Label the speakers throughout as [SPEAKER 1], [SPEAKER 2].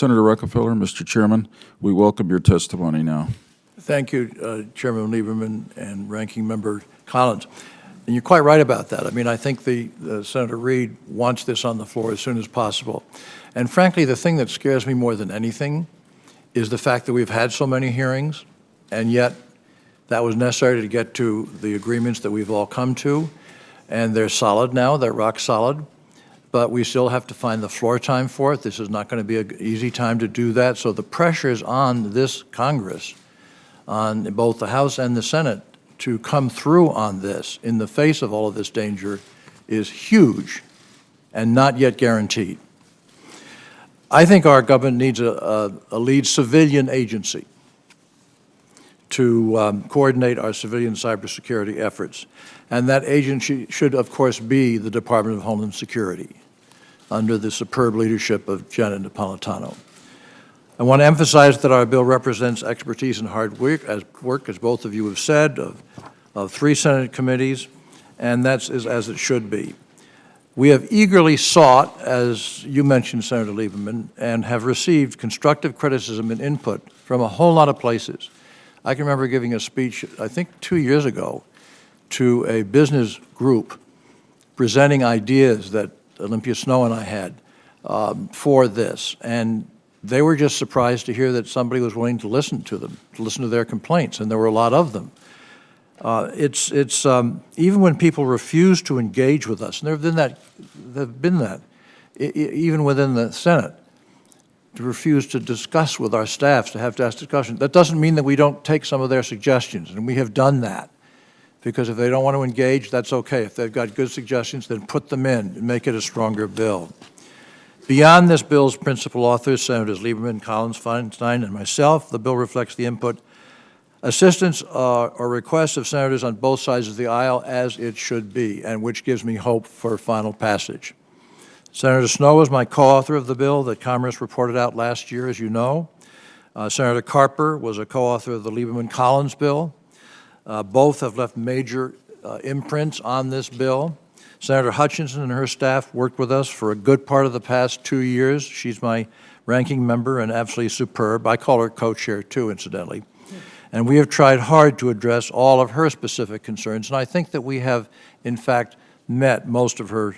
[SPEAKER 1] Senator Rockefeller, Mr. Chairman, we welcome your testimony now.
[SPEAKER 2] Thank you, Chairman Lieberman and Ranking Member Collins. And you're quite right about that. I mean, I think Senator Reid wants this on the floor as soon as possible. And frankly, the thing that scares me more than anything is the fact that we've had so many hearings, and yet that was necessary to get to the agreements that we've all come to. And they're solid now, they're rock solid. But we still have to find the floor time for it. This is not going to be an easy time to do that. So the pressure is on this Congress, on both the House and the Senate, to come through on this in the face of all of this danger is huge and not yet guaranteed. I think our government needs a lead civilian agency to coordinate our civilian cybersecurity efforts. And that agency should, of course, be the Department of Homeland Security under the superb leadership of Janet Napolitano. I want to emphasize that our bill represents expertise and hard work, as both of you have said, of 3 Senate committees, and that's as it should be. We have eagerly sought, as you mentioned, Senator Lieberman, and have received constructive criticism and input from a whole lot of places. I can remember giving a speech, I think 2 years ago, to a business group presenting ideas that Olympia Snow and I had for this, and they were just surprised to hear that somebody was willing to listen to them, to listen to their complaints, and there were a lot of them. Even when people refuse to engage with us, and there have been that, even within the Senate, to refuse to discuss with our staffs, to have discussions. That doesn't mean that we don't take some of their suggestions, and we have done that. Because if they don't want to engage, that's okay. If they've got good suggestions, then put them in and make it a stronger bill. Beyond this bill's principal authors, Senators Lieberman, Collins, Feinstein, and myself, the bill reflects the input, assistance, or requests of senators on both sides of the aisle, as it should be, and which gives me hope for final passage. Senator Snow is my co-author of the bill that Commerce reported out last year, as you know. Senator Carper was a co-author of the Lieberman-Collins bill. Both have left major imprints on this bill. Senator Hutchinson and her staff worked with us for a good part of the past 2 years. She's my ranking member and absolutely superb. I call her co-chair too, incidentally. And we have tried hard to address all of her specific concerns, and I think that we have, in fact, met most of her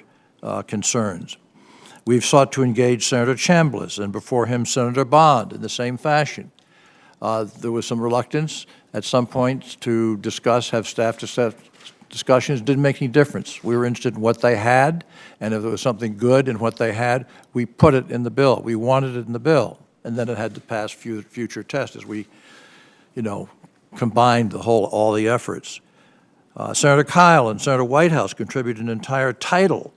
[SPEAKER 2] concerns. We've sought to engage Senator Chambliss and before him Senator Bond in the same fashion. There was some reluctance at some point to have staff discussions. It didn't make any difference. We were interested in what they had, and if there was something good in what they had, we put it in the bill. We wanted it in the bill, and then it had to pass future tests as we, combined all the efforts. Senator Kyle and Senator Whitehouse contributed an entire title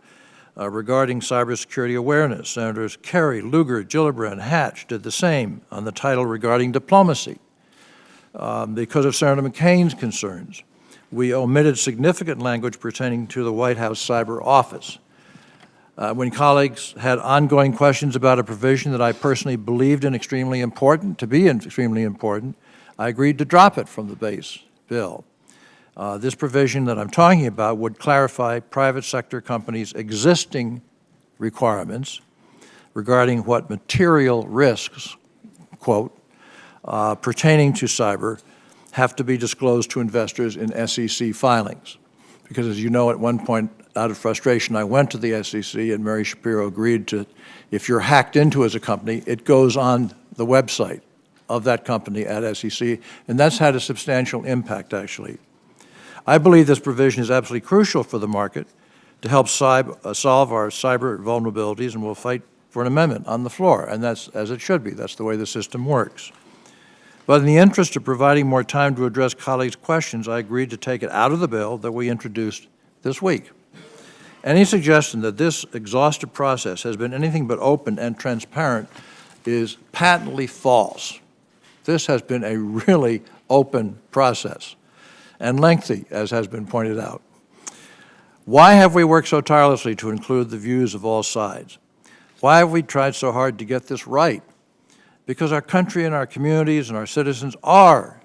[SPEAKER 2] regarding cybersecurity awareness. Senators Kerry, Lugar, Gillibrand, Hatch did the same on the title regarding diplomacy. Because of Senator McCain's concerns, we omitted significant language pertaining to the White House Cyber Office. When colleagues had ongoing questions about a provision that I personally believed in extremely important, I agreed to drop it from the base bill. This provision that I'm talking about would clarify private sector companies' existing requirements regarding what material risks, quote, pertaining to cyber have to be disclosed to investors in SEC filings. Because as you know, at one point, out of frustration, I went to the SEC and Mary Shapiro agreed to, if you're hacked into as a company, it goes on the website of that company at SEC, and that's had a substantial impact, actually. I believe this provision is absolutely crucial for the market to help solve our cyber vulnerabilities, and we'll fight for an amendment on the floor, and that's as it should be. That's the way the system works. But in the interest of providing more time to address colleagues' questions, I agreed to take it out of the bill that we introduced this week. Any suggestion that this exhaustive process has been anything but open and transparent is patently false. This has been a really open process and lengthy, as has been pointed out. Why have we worked so tirelessly to include the views of all sides? Why have we tried so hard to get this right? Because our country and our communities and our citizens are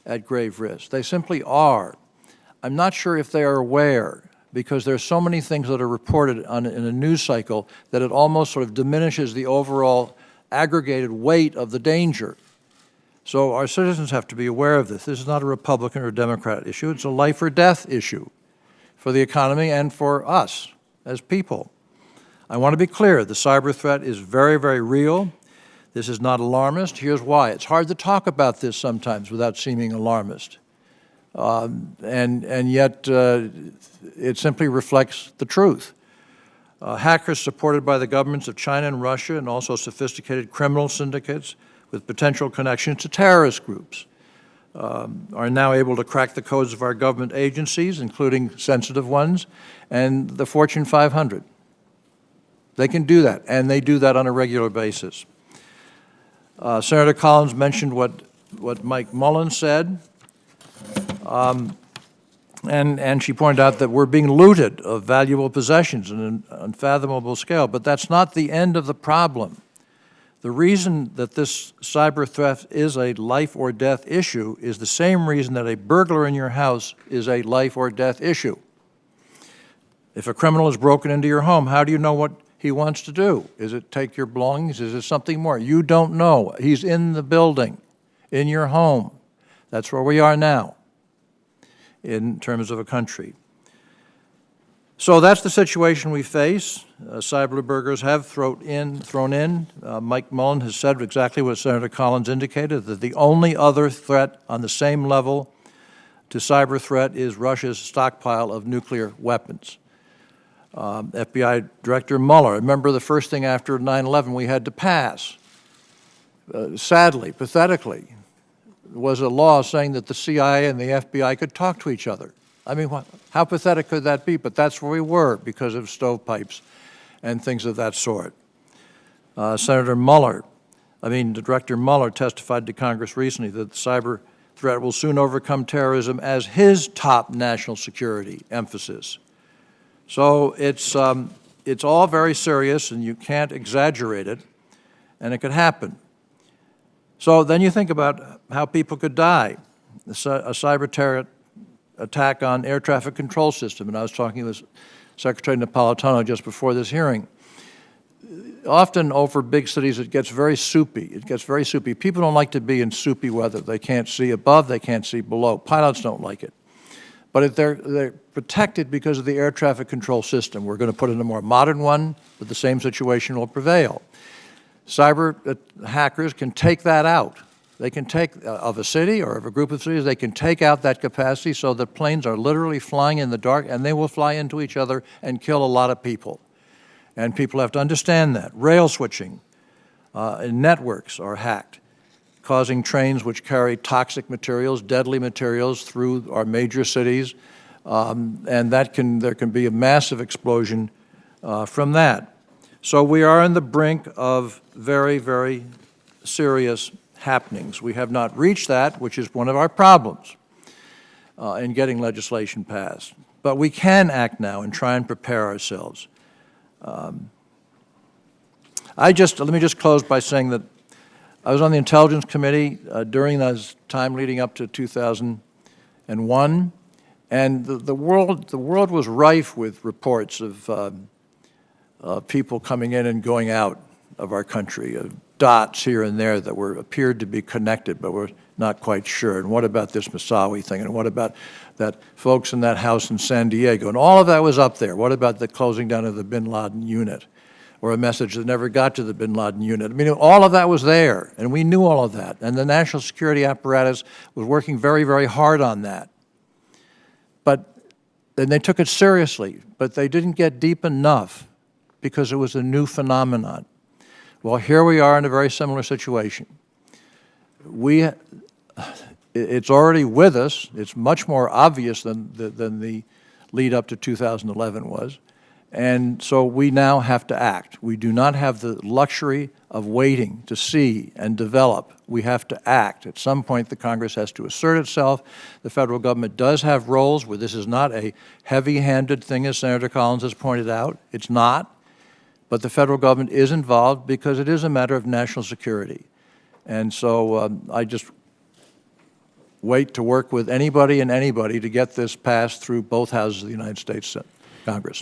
[SPEAKER 2] at grave risk. They simply are. I'm not sure if they are aware, because there are so many things that are reported in a news cycle that it almost sort of diminishes the overall aggregated weight of the danger. So our citizens have to be aware of this. This is not a Republican or Democrat issue. It's a life or death issue for the economy and for us as people. I want to be clear, the cyber threat is very, very real. This is not alarmist. Here's why. It's hard to talk about this sometimes without seeming alarmist. And yet it simply reflects the truth. Hackers supported by the governments of China and Russia, and also sophisticated criminal syndicates with potential connections to terrorist groups, are now able to crack the codes of our government agencies, including sensitive ones, and the Fortune 500. They can do that, and they do that on a regular basis. Senator Collins mentioned what Mike Mullen said, and she pointed out that we're being looted of valuable possessions in an unfathomable scale, but that's not the end of the problem. The reason that this cyber threat is a life or death issue is the same reason that a burglar in your house is a life or death issue. If a criminal has broken into your home, how do you know what he wants to do? Is it take your belongings? Is it something more? You don't know. He's in the building, in your home. That's where we are now in terms of a country. So that's the situation we face. Cyber burglars have thrown in. Mike Mullen has said exactly what Senator Collins indicated, that the only other threat on the same level to cyber threat is Russia's stockpile of nuclear weapons. FBI Director Mueller, remember the first thing after 9/11 we had to pass, sadly, pathetically, was a law saying that the CIA and the FBI could talk to each other. I mean, how pathetic could that be? But that's where we were because of stovepipes and things of that sort. Director Mueller testified to Congress recently that the cyber threat will soon overcome terrorism as his top national security emphasis. So it's all very serious, and you can't exaggerate it, and it could happen. So then you think about how people could die. A cyber terror attack on air traffic control system, and I was talking with Secretary Napolitano just before this hearing. Often over big cities it gets very soupy. People don't like to be in soupy weather. They can't see above, they can't see below. Pilots don't like it. But they're protected because of the air traffic control system. We're going to put in a more modern one, but the same situation will prevail. Cyber hackers can take that out. They can take, of a city or of a group of cities, they can take out that capacity so that planes are literally flying in the dark, and they will fly into each other and kill a lot of people. And people have to understand that. Rail switching and networks are hacked, causing trains which carry toxic materials, deadly materials through our major cities, and there can be a massive explosion from that. So we are on the brink of very, very serious happenings. We have not reached that, which is one of our problems in getting legislation passed. But we can act now and try and prepare ourselves. Let me just close by saying that I was on the Intelligence Committee during this time leading up to 2001, and the world was rife with reports of people coming in and going out of our country, dots here and there that appeared to be connected, but we're not quite sure. And what about this Moussaoui thing? And what about that folks in that house in San Diego? And all of that was up there. What about the closing down of the bin Laden unit, or a message that never got to the bin Laden unit? I mean, all of that was there, and we knew all of that. And the national security apparatus was working very, very hard on that. And they took it seriously, but they didn't get deep enough because it was a new phenomenon. Well, here we are in a very similar situation. It's already with us. It's much more obvious than the lead up to 2011 was. And so we now have to act. We do not have the luxury of waiting to see and develop. We have to act. At some point, the Congress has to assert itself. The federal government does have roles where this is not a heavy-handed thing, as Senator Collins has pointed out. It's not. But the federal government is involved because it is a matter of national security. And so I just wait to work with anybody and anybody to get this passed through both houses of the United States Congress.